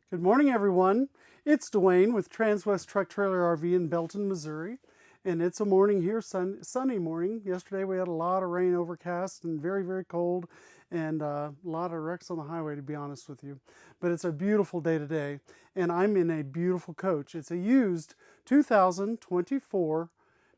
Good morning, everyone. It's Dwayne with Transwest Truck Trailer RV in Belton, Missouri. And it's a morning here, sunny morning. Yesterday we had a lot of rain, overcast, and very, very cold, and a lot of wrecks on the highway, to be honest with you. But it's a beautiful day today, and I'm in a beautiful coach. It's a used 2024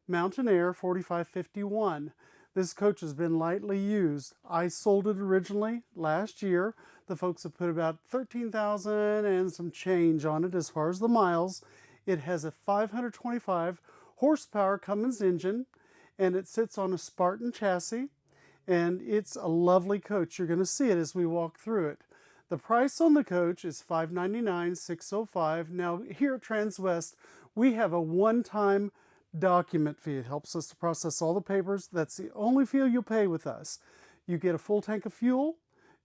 Mountain Aire 4551. This coach has been lightly used. I sold it originally last year. The folks have put about 13,000 and some change on it as far as the miles. It has a 525 horsepower Cummins engine, and it sits on a Spartan chassis, and it's a lovely coach. You're going to see it as we walk through it. The price on the coach is $599,605. Now here at Transwest, we have a one-time document fee. It helps us to process all the papers. That's the only fee you'll pay with us. You get a full tank of fuel.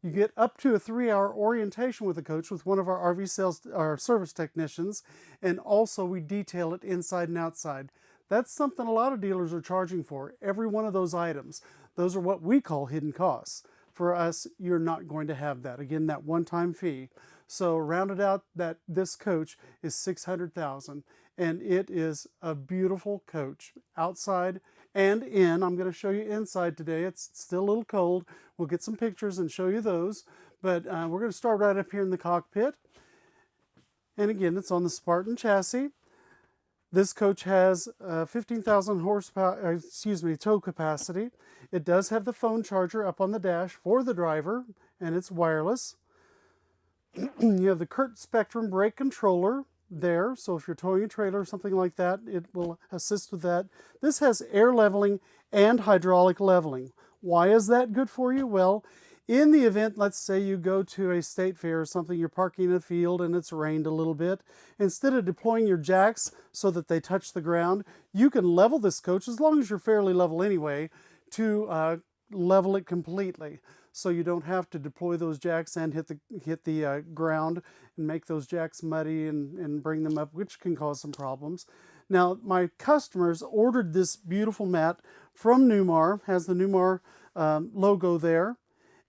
You get up to a 3-hour orientation with the coach with one of our RV sales or service technicians, and also we detail it inside and outside. That's something a lot of dealers are charging for. Every one of those items. Those are what we call hidden costs. For us, you're not going to have that. Again, that one-time fee. So rounded out, that this coach is $600,000, and it is a beautiful coach outside and in. I'm going to show you inside today. It's still a little cold. We'll get some pictures and show you those, but we're going to start right up here in the cockpit. And again, it's on the Spartan chassis. This coach has 15,000 horsepower, tow capacity. It does have the phone charger up on the dash for the driver, and it's wireless. You have the Kurt Spectrum brake controller there, so if you're towing a trailer or something like that, it will assist with that. This has air leveling and hydraulic leveling. Why is that good for you? Well, in the event, let's say you go to a state fair or something, you're parking in a field and it's rained a little bit, instead of deploying your jacks so that they touch the ground, you can level this coach, as long as you're fairly level anyway, to level it completely. So you don't have to deploy those jacks and hit the ground and make those jacks muddy and bring them up, which can cause some problems. Now, my customers ordered this beautiful mat from Newmar. Has the Newmar logo there,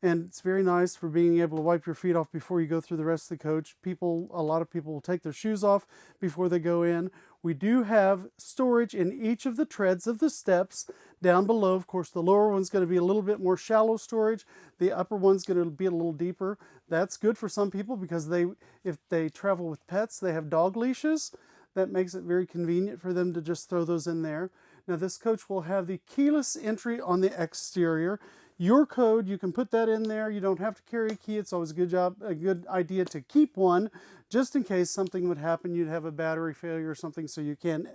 and it's very nice for being able to wipe your feet off before you go through the rest of the coach. A lot of people will take their shoes off before they go in. We do have storage in each of the treads of the steps down below. Of course, the lower one's going to be a little bit more shallow storage. The upper one's going to be a little deeper. That's good for some people because if they travel with pets, they have dog leashes. That makes it very convenient for them to just throw those in there. Now, this coach will have the keyless entry on the exterior. Your code, you can put that in there. You don't have to carry a key. It's always a good idea to keep one, just in case something would happen. You'd have a battery failure or something, so you can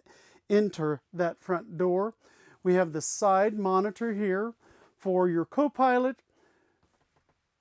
enter that front door. We have the side monitor here for your co-pilot,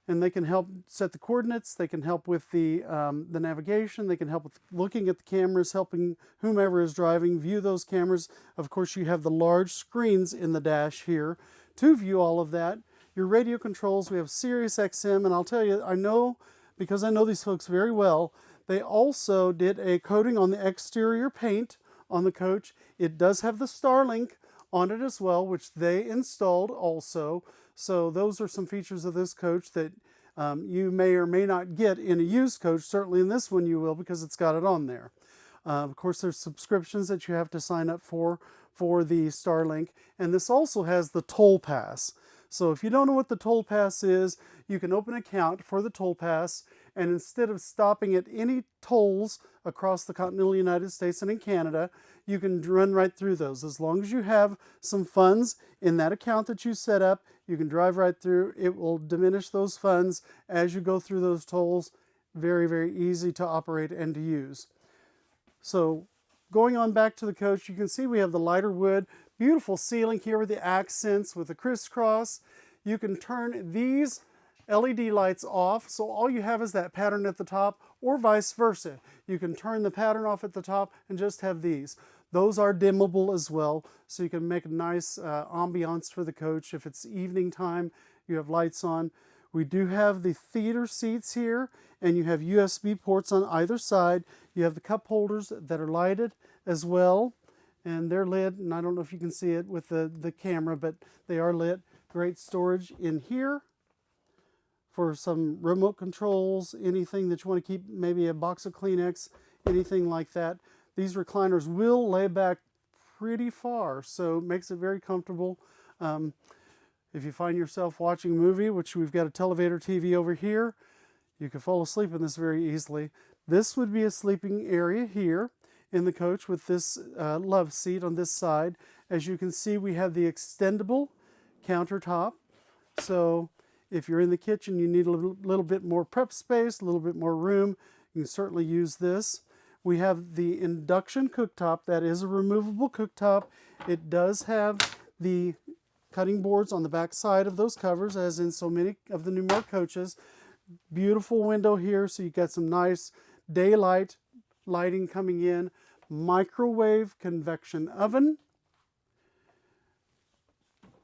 and they can help set the coordinates. They can help with the navigation. They can help with looking at the cameras, helping whomever is driving view those cameras. Of course, you have the large screens in the dash here to view all of that. Your radio controls, we have Sirius XM, and I'll tell you, I know, because I know these folks very well, they also did a coating on the exterior paint on the coach. It does have the Starlink on it as well, which they installed also. So those are some features of this coach that you may or may not get in a used coach. Certainly in this one you will, because it's got it on there. Of course, there's subscriptions that you have to sign up for the Starlink, and this also has the toll pass. So if you don't know what the toll pass is, you can open an account for the toll pass, and instead of stopping at any tolls across the continental United States and in Canada, you can run right through those. As long as you have some funds in that account that you set up, you can drive right through. It will diminish those funds as you go through those tolls. Very, very easy to operate and to use. So going on back to the coach, you can see we have the lighter wood, beautiful ceiling here with the accents, with the crisscross. You can turn these LED lights off, so all you have is that pattern at the top, or vice versa. You can turn the pattern off at the top and just have these. Those are dimmable as well, so you can make a nice ambiance for the coach. If it's evening time, you have lights on. We do have the theater seats here, and you have USB ports on either side. You have the cup holders that are lighted as well, and they're lit, and I don't know if you can see it with the camera, but they are lit. Great storage in here for some remote controls, anything that you want to keep, maybe a box of Kleenex, anything like that. These recliners will lay back pretty far, so it makes it very comfortable. If you find yourself watching a movie, which we've got a televator TV over here, you can fall asleep in this very easily. This would be a sleeping area here in the coach with this love seat on this side. As you can see, we have the extendable countertop. So if you're in the kitchen, you need a little bit more prep space, a little bit more room, you can certainly use this. We have the induction cooktop. That is a removable cooktop. It does have the cutting boards on the back side of those covers, as in so many of the Newmar coaches. Beautiful window here, so you got some nice daylight lighting coming in. Microwave convection oven.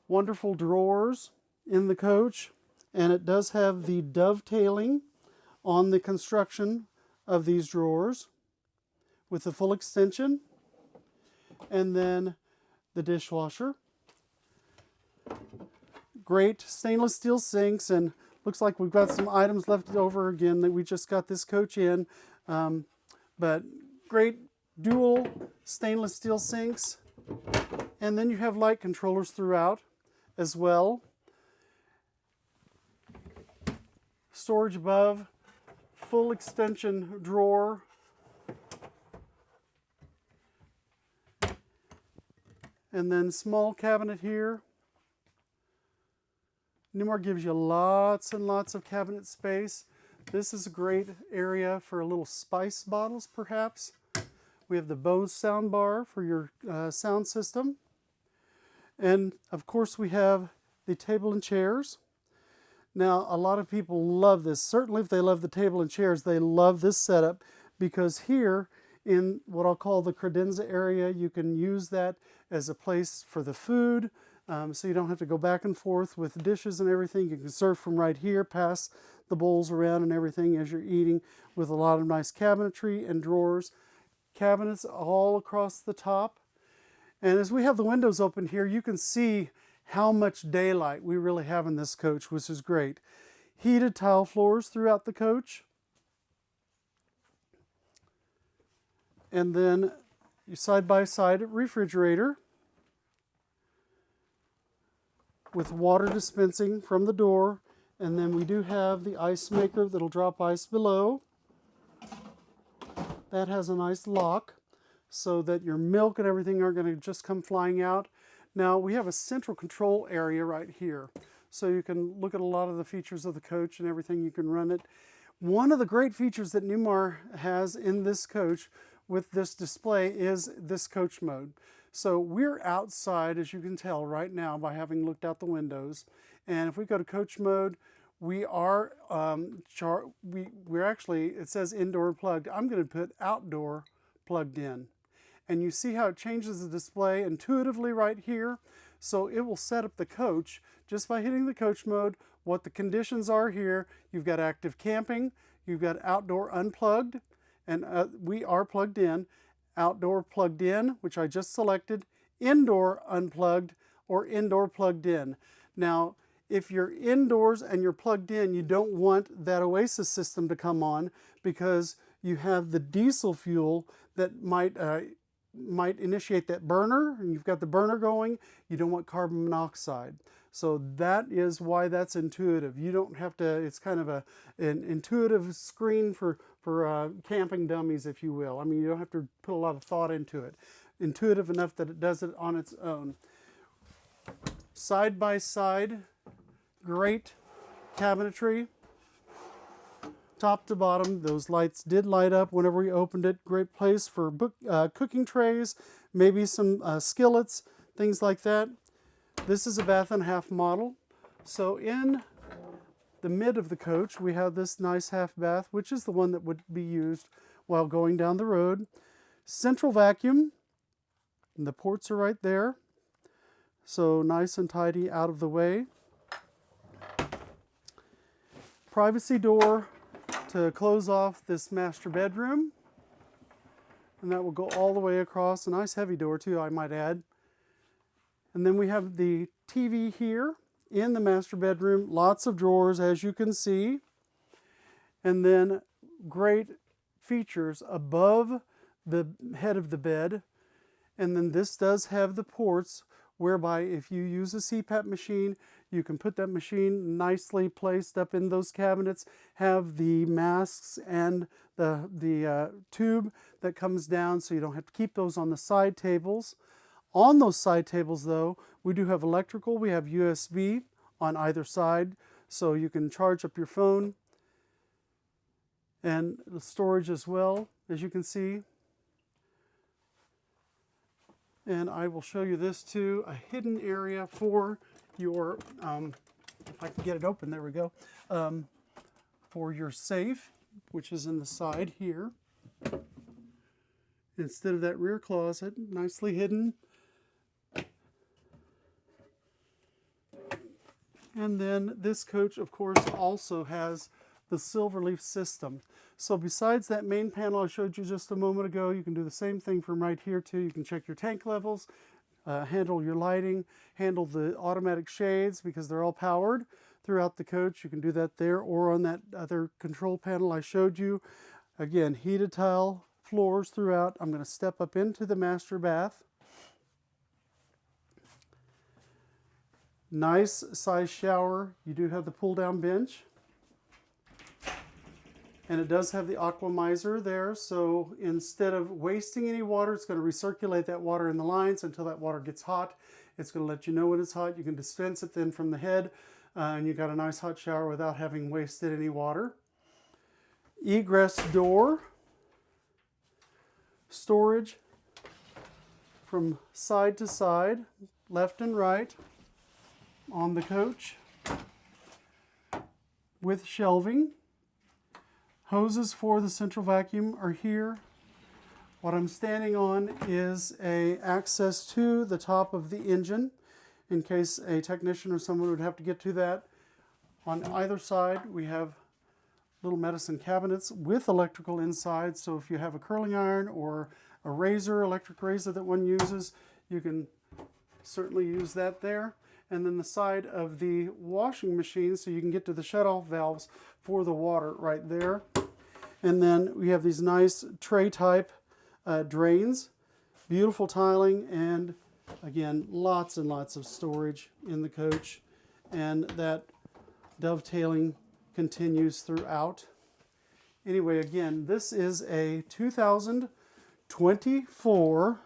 Wonderful drawers in the coach, and it does have the dovetailing on the construction of these drawers with the full extension, and then the dishwasher. Great stainless steel sinks, and looks like we've got some items left over again that we just got this coach in, but great dual stainless steel sinks. And then you have light controllers throughout as well. Storage above, full extension drawer. And then small cabinet here. Newmar gives you lots and lots of cabinet space. This is a great area for a little spice bottles, perhaps. We have the Bose sound bar for your sound system. And of course we have the table and chairs. Now, a lot of people love this. Certainly if they love the table and chairs, they love this setup, because here in what I'll call the credenza area, you can use that as a place for the food. So you don't have to go back and forth with dishes and everything. You can serve from right here, pass the bowls around and everything as you're eating, with a lot of nice cabinetry and drawers. Cabinets all across the top. And as we have the windows open here, you can see how much daylight we really have in this coach, which is great. Heated tile floors throughout the coach. And then your side-by-side refrigerator with water dispensing from the door. And then we do have the ice maker that'll drop ice below. That has a nice lock so that your milk and everything aren't going to just come flying out. Now we have a central control area right here, so you can look at a lot of the features of the coach and everything. You can run it. One of the great features that Newmar has in this coach with this display is this coach mode. So we're outside, as you can tell right now by having looked out the windows. And if we go to coach mode, we are, we're actually, it says indoor plugged. I'm going to put outdoor plugged in. And you see how it changes the display intuitively right here. So it will set up the coach just by hitting the coach mode, what the conditions are here. You've got active camping, you've got outdoor unplugged, and we are plugged in. Outdoor plugged in, which I just selected, indoor unplugged, or indoor plugged in. Now, if you're indoors and you're plugged in, you don't want that Oasis system to come on, because you have the diesel fuel that might initiate that burner, and you've got the burner going. You don't want carbon monoxide. So that is why that's intuitive. You don't have to, it's kind of an intuitive screen for camping dummies, if you will. I mean, you don't have to put a lot of thought into it. Intuitive enough that it does it on its own. Side by side, great cabinetry. Top to bottom, those lights did light up whenever we opened it. Great place for cooking trays, maybe some skillets, things like that. This is a bath and a half model. So in the mid of the coach, we have this nice half bath, which is the one that would be used while going down the road. Central vacuum, and the ports are right there. So nice and tidy out of the way. Privacy door to close off this master bedroom. And that will go all the way across. A nice heavy door too, I might add. And then we have the TV here in the master bedroom. Lots of drawers, as you can see. And then great features above the head of the bed. And then this does have the ports whereby if you use a CPAP machine, you can put that machine nicely placed up in those cabinets, have the masks and the tube that comes down so you don't have to keep those on the side tables. On those side tables though, we do have electrical, we have USB on either side, so you can charge up your phone, and the storage as well, as you can see. And I will show you this too, a hidden area for your, if I can get it open, there we go, for your safe, which is in the side here. Instead of that rear closet, nicely hidden. And then this coach, of course, also has the Silverleaf system. So besides that main panel I showed you just a moment ago, you can do the same thing from right here too. You can check your tank levels, handle your lighting, handle the automatic shades because they're all powered throughout the coach. You can do that there or on that other control panel I showed you. Again, heated tile floors throughout. I'm going to step up into the master bath. Nice size shower. You do have the pull down bench. And it does have the aquamizer there, so instead of wasting any water, it's going to recirculate that water in the lines until that water gets hot. It's going to let you know when it's hot. You can dispense it then from the head, and you got a nice hot shower without having wasted any water. Egress door. Storage from side to side, left and right on the coach with shelving. Hoses for the central vacuum are here. What I'm standing on is a access to the top of the engine in case a technician or someone would have to get to that. On either side we have little medicine cabinets with electrical inside, so if you have a curling iron or a razor, electric razor that one uses, you can certainly use that there. And then the side of the washing machine so you can get to the shutoff valves for the water right there. And then we have these nice tray type drains, beautiful tiling, and again, lots and lots of storage in the coach. And that dovetailing continues throughout. Anyway, again, this is a 2024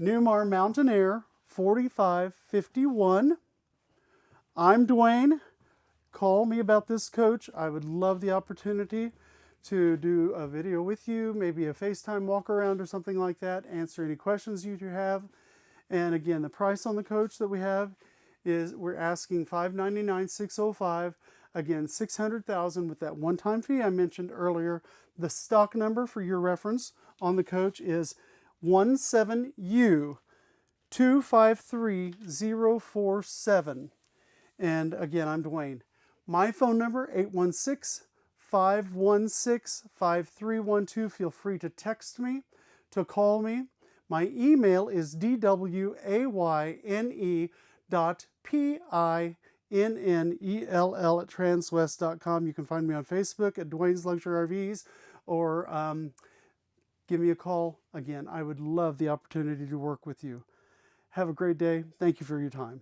Newmar Mountain Aire 4551. I'm Dwayne. Call me about this coach. I would love the opportunity to do a video with you, maybe a FaceTime walk around or something like that, answer any questions you have. And again, the price on the coach that we have is we're asking $599,605. Again, $600,000 with that one-time fee I mentioned earlier. The stock number for your reference on the coach is 17U253047. And again, I'm Dwayne. My phone number, 816-516-5312. Feel free to text me, to call me. My email is dwayne.pinnell@transwest.com. You can find me on Facebook at Dwayne's Luxury RVs, or give me a call. Again, I would love the opportunity to work with you. Have a great day. Thank you for your time.